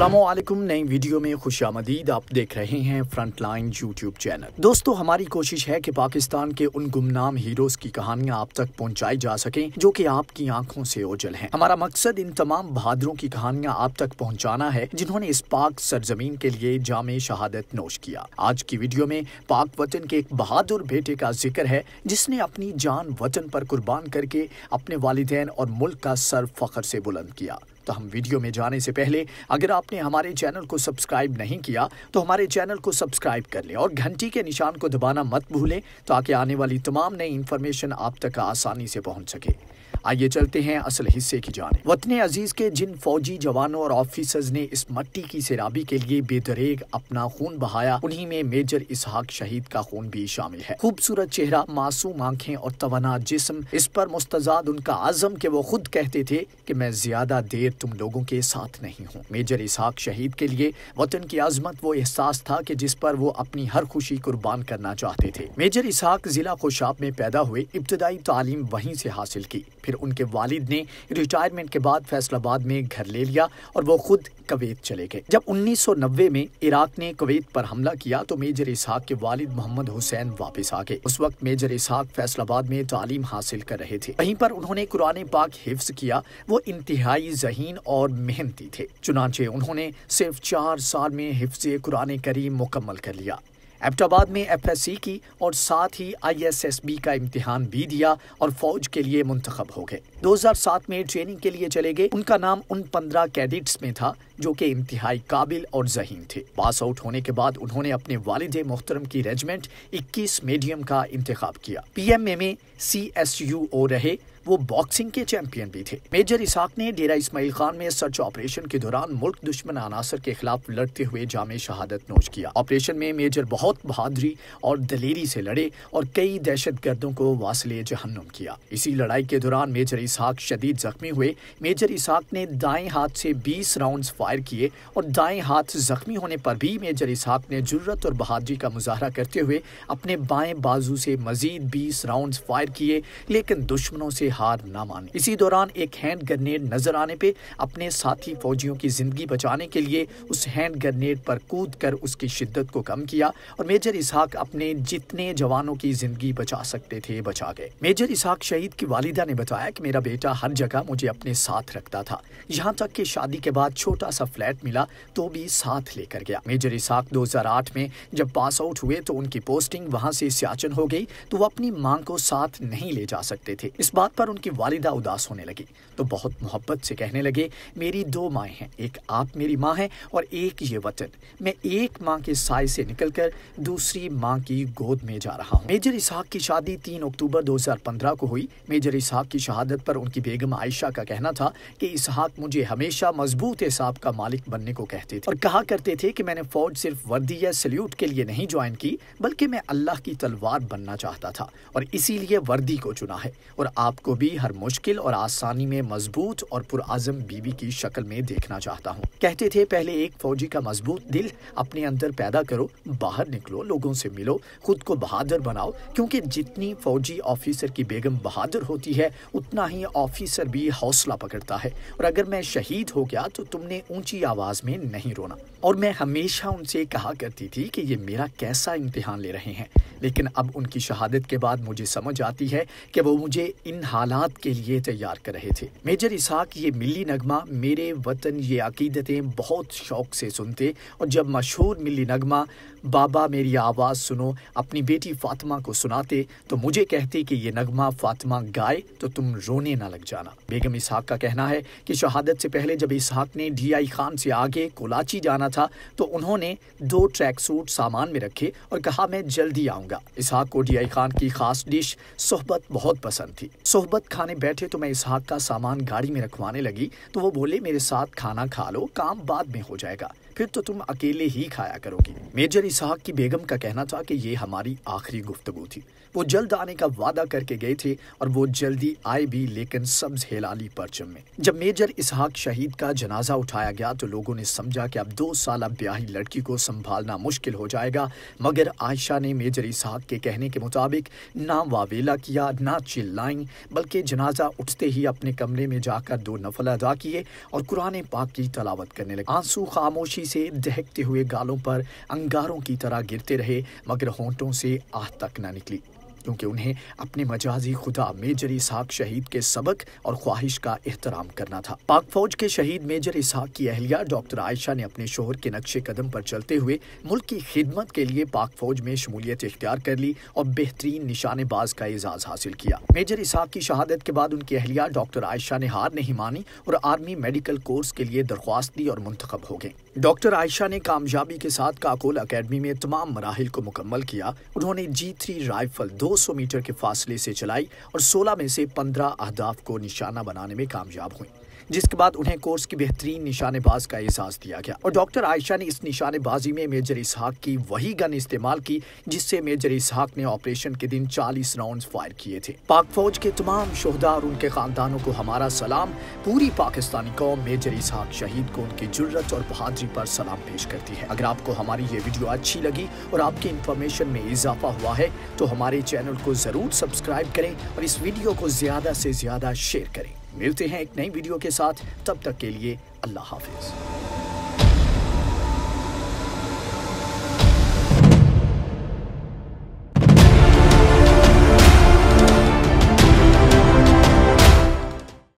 अस्सलामुअलैकुम। नई वीडियो में खुशामदीद। आप देख रहे हैं फ्रंट लाइन यूट्यूब चैनल। दोस्तों, हमारी कोशिश है कि पाकिस्तान के उन गुमनाम हीरोज की कहानियां आप तक पहुंचाई जा सकें जो कि आपकी आंखों से ओझल हैं। हमारा मकसद इन तमाम बहादुरों की कहानियां आप तक पहुंचाना है जिन्होंने इस पाक सरजमीन के लिए जामे शहादत नोश किया। आज की वीडियो में पाक वतन के एक बहादुर बेटे का जिक्र है जिसने अपनी जान वतन पर कुर्बान करके अपने वालिदैन और मुल्क का सर फख्र से बुलंद किया। तो हम वीडियो में जाने से पहले अगर आपने हमारे चैनल को सब्सक्राइब नहीं किया तो हमारे चैनल को सब्सक्राइब कर लें और घंटी के निशान को दबाना मत भूलें ताकि आने वाली तमाम नई इन्फॉर्मेशन आप तक आसानी से पहुंच सके। आइए चलते हैं असल हिस्से की जानिब। वतन अजीज के जिन फौजी जवानों और ऑफिसर्स ने इस मट्टी की सैराबी के लिए बेदरेग अपना खून बहाया, उन्हीं में मेजर इसहाक शहीद का खून भी शामिल है। खूबसूरत चेहरा, मासूम आंखें और तवाना जिस्म, इस पर मुस्तजाद उनका आज़म कि वो खुद कहते थे कि मैं ज्यादा देर तुम लोगों के साथ नहीं हूँ। मेजर इसहाक शहीद के लिए वतन की अजमत वो एहसास था कि जिस पर वो अपनी हर खुशी कुर्बान करना चाहते थे। मेजर इसहाक जिला कोशाब में पैदा हुए, इब्तदाई तालीम वहीं से हासिल की। फिर उनके वालिद ने रिटायरमेंट के बाद फैसलाबाद में घर ले लिया और वो खुद कुवैत चले गए। जब 1990 में इराक ने कुवैत पर हमला किया तो मेजर इसहाक के वालिद मोहम्मद हुसैन वापस आ गए। उस वक्त मेजर इसहाक फैसलाबाद में तालीम हासिल कर रहे थे। वहीं पर उन्होंने कुरान पाक हिफ्ज किया। वो इंतहाई ज़हीन और मेहनती थे, चुनांचे उन्होंने सिर्फ 4 साल में हिफ्ज कुरान करीम मुकम्मल कर लिया। एबटाबाद में FSC की और साथ ही ISSB का इम्तिहान भी दिया और फौज के लिए मुंतखब हो गए। 2007 में ट्रेनिंग के लिए चले गए। उनका नाम उन 15 कैडेट्स में था जो कि इंतहाई काबिल और ज़हीन थे। पास आउट होने के बाद उन्होंने अपने वालिद मोहतरम की रेजिमेंट 21 मीडियम का इंतखाब किया। PMA में CSUO रहे। वो बॉक्सिंग के चैंपियन भी थे। मेजर इसहाक ने डेरा इस्माइल खान में सर्च ऑपरेशन के दौरान मुल्क दुश्मन अनासर के खिलाफ लड़ते हुए जामे शहादत नोश किया। ऑपरेशन में मेजर बहुत बहादुरी और दलेरी से लड़े और कई दहशत गर्दों को वासिले जहन्नुम किया। इसी लड़ाई के दौरान मेजर इसहाक शदीद जख्मी हुए। मेजर इसहाक ने दाएं हाथ से 20 राउंड्स फायर किए और दाएं हाथ जख्मी होने पर भी मेजर इसहाक ने जुर्रत और बहादुरी का मुजाहरा करते हुए अपने बाएं बाजू से मजीद 20 राउंड्स फायर किए, लेकिन दुश्मनों से हार ना मानी। इसी दौरान एक हैंड ग्रेनेड नजर आने पे अपने साथी फौजियों की जिंदगी बचाने के लिए उस हैंड ग्रेनेड पर कूद कर उसकी शिद्दत को कम किया और मेजर इसहाक अपने जितने जवानों की जिंदगी बचा सकते थे बचा गए। मेजर इसहाक शहीद की वालिदा ने बताया कि मेरा बेटा हर जगह मुझे अपने साथ रखता था, यहाँ तक कि शादी के बाद छोटा सा फ्लैट मिला तो भी साथ लेकर गया। मेजर इसहाक 2008 में जब पास आउट हुए तो उनकी पोस्टिंग वहाँ से सियाचिन हो गई तो वो अपनी मां को साथ नहीं ले जा सकते थे। इस बात पर उनकी वालिदा उदास होने लगी तो बहुत मोहब्बत से कहने लगे, मेरी 2 माएँ हैं, एक आप मेरी माँ हैं और एक ये वतन। मैं एक माँ के साय से निकलकर दूसरी माँ की गोद में जा रहा हूँ। मेजर इसहाक की शादी 3 अक्टूबर 2015 को हुई। मेजर इसहाक की शहादत पर उनकी बेगम आयशा का कहना था कि इसहाक मुझे हमेशा मजबूत हिसाब का मालिक बनने को कहते थे और कहा करते थे कि मैंने फौज सिर्फ वर्दी या सल्यूट के लिए नहीं ज्वाइन की बल्कि मैं अल्लाह की तलवार बनना चाहता था और इसीलिए वर्दी को चुना है और आपको भी हर मुश्किल और आसानी में मजबूत और पुरआज़म बीवी की शक्ल में देखना चाहता हूँ। कहते थे पहले एक फौजी का मजबूत दिल अपने अंदर पैदा करो, बाहर निकलो, लोगों से मिलो, खुद को बहादुर बनाओ, क्योंकि जितनी फौजी ऑफिसर की बेगम बहादुर होती है उतना ही ऑफिसर भी हौसला पकड़ता है। और अगर मैं शहीद हो गया तो तुमने ऊंची आवाज में नहीं रोना। और मैं हमेशा उनसे कहा करती थी कि ये मेरा कैसा इम्तिहान ले रहे हैं, लेकिन अब उनकी शहादत के बाद मुझे समझ आती है कि वो मुझे इन हालात के लिए तैयार कर रहे थे। मेजर इसहाक ये मिली नगमा मेरे वतन ये अकीदतें बहुत शौक से सुनते और जब मशहूर मिली नगमा बाबा मेरी आवाज़ सुनो अपनी बेटी फातिमा को सुनाते तो मुझे कहते कि ये नगमा फातिमा गाए तो तुम रोने ना लग जाना। बेगम इसहाक का कहना है कि शहादत से पहले जब इसहाक ने DI खान से आगे कोलाची जाना था तो उन्होंने 2 ट्रैक सूट सामान में रखे और कहा मैं जल्दी आऊँगा। इसहाक को DI खान की खास डिश सोहबत बहुत पसंद थी। सोहबत खाने बैठे तो मैं इसहाक का सामान गाड़ी में रखवाने लगी तो वो बोले मेरे साथ खाना खा लो, काम बाद में हो जाएगा। फिर तो तुम अकेले ही खाया करोगी। मेजर इसहाक की बेगम का कहना था कि ये हमारी आखिरी गुफ्तगू थी। वो जल्द आने का वादा करके गए थे और वो जल्दी आए भी, लेकिन सब्ज हिलाली परचम में। जब मेजर इसहाक शहीद का जनाजा उठाया गया तो लोगों ने समझा कि अब 2 साल ब्याही लड़की को संभालना मुश्किल हो जाएगा, मगर आयशा ने मेजर इसहाक के कहने के मुताबिक ना वावेला किया, ना चिल्लाई, बल्कि जनाजा उठते ही अपने कमरे में जाकर 2 नफल अदा किए और कुरान पाक की तलावत करने लगे। आंसू खामोशी से दहकते हुए गालों पर अंगारों की तरह गिरते रहे, मगर होंठों से आह तक न निकली, क्योंकि उन्हें अपने मजाजी खुदा मेजर इसहाक शहीद के सबक और ख्वाहिश का एहतराम करना था। पाक फौज के शहीद मेजर इसहाक की अहलिया डॉक्टर आयशा ने अपने शोहर के नक्शे कदम पर चलते हुए मुल्क की खिदमत के लिए पाक फौज में शमूलियत इख्तियार कर ली और बेहतरीन निशानेबाज का एजाज हासिल किया। मेजर इसहाक की शहादत के बाद उनकी अहलिया डॉक्टर आयशा ने हार नहीं मानी और आर्मी मेडिकल कोर्स के लिए दरख्वास्त दी और मुंतखब हो गए। डॉक्टर आयशा ने कामयाबी के साथ काकोल अकेडमी में तमाम मराहिल को मुकम्मल किया। उन्होंने G3 राइफल 200 मीटर के फासले से चलाई और 16 में से 15 अहदाफ को निशाना बनाने में कामयाब हुई, जिसके बाद उन्हें कोर्स की बेहतरीन निशानेबाज का एजाज दिया गया। और डॉक्टर आयशा ने इस निशानेबाजी में मेजर इसहाक की वही गन इस्तेमाल की जिससे मेजर इसहाक ने ऑपरेशन के दिन 40 राउंड्स फायर किए थे। पाक फौज के तमाम शोहदा और उनके खानदानों को हमारा सलाम। पूरी पाकिस्तानी कौम मेजर इसहाक शहीद को उनकी जुर्रत और बहादुरी पर सलाम पेश करती है। अगर आपको हमारी ये वीडियो अच्छी लगी और आपकी इंफॉर्मेशन में इजाफा हुआ है तो हमारे चैनल को जरूर सब्सक्राइब करें और इस वीडियो को ज्यादा से ज्यादा शेयर करें। मिलते हैं एक नई वीडियो के साथ, तब तक के लिए अल्लाह हाफिज।